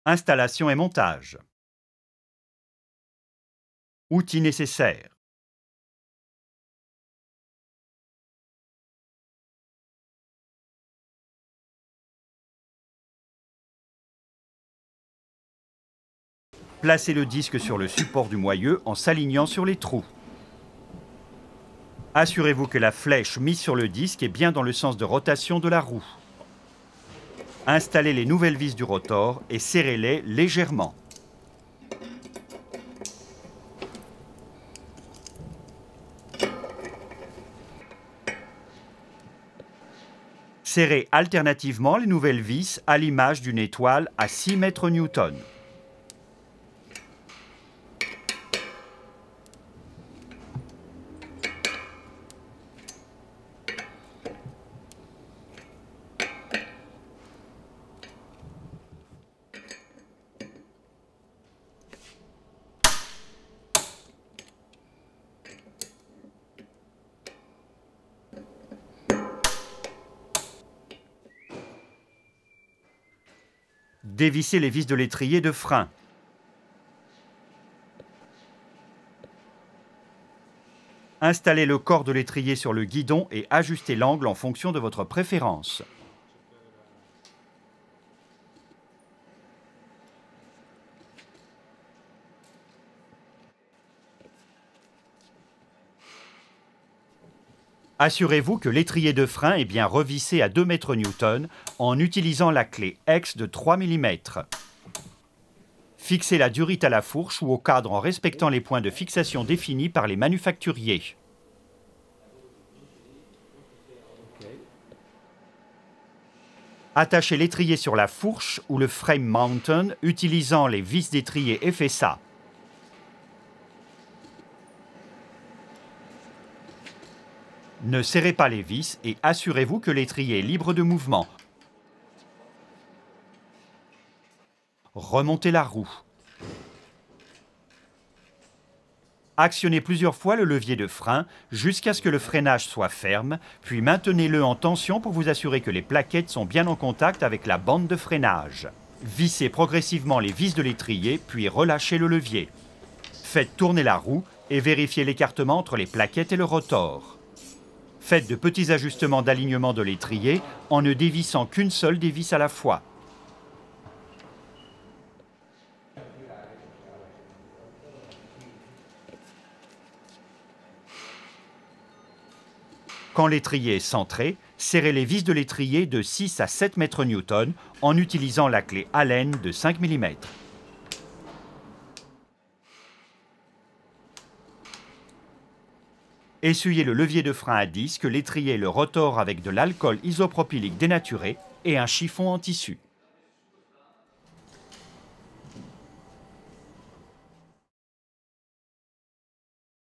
Installation et montage. Outils nécessaires. Placez le disque sur le support du moyeu en s'alignant sur les trous. Assurez-vous que la flèche mise sur le disque est bien dans le sens de rotation de la roue. Installez les nouvelles vis du rotor et serrez-les légèrement. Serrez alternativement les nouvelles vis à l'image d'une étoile à 6 mètres Newton. Dévissez les vis de l'étrier de frein. Installez le corps de l'étrier sur le guidon et ajustez l'angle en fonction de votre préférence. Assurez-vous que l'étrier de frein est bien revissé à 2 mètres Newton en utilisant la clé X de 3 mm. Fixez la durite à la fourche ou au cadre en respectant les points de fixation définis par les manufacturiers. Attachez l'étrier sur la fourche ou le frame mountain utilisant les vis d'étrier FSA. Ne serrez pas les vis et assurez-vous que l'étrier est libre de mouvement. Remontez la roue. Actionnez plusieurs fois le levier de frein jusqu'à ce que le freinage soit ferme, puis maintenez-le en tension pour vous assurer que les plaquettes sont bien en contact avec la bande de freinage. Vissez progressivement les vis de l'étrier, puis relâchez le levier. Faites tourner la roue et vérifiez l'écartement entre les plaquettes et le rotor. Faites de petits ajustements d'alignement de l'étrier en ne dévissant qu'une seule des vis à la fois. Quand l'étrier est centré, serrez les vis de l'étrier de 6 à 7 mètres Newton en utilisant la clé Allen de 5 mm. Essuyez le levier de frein à disque, l'étrier et le rotor avec de l'alcool isopropylique dénaturé et un chiffon en tissu.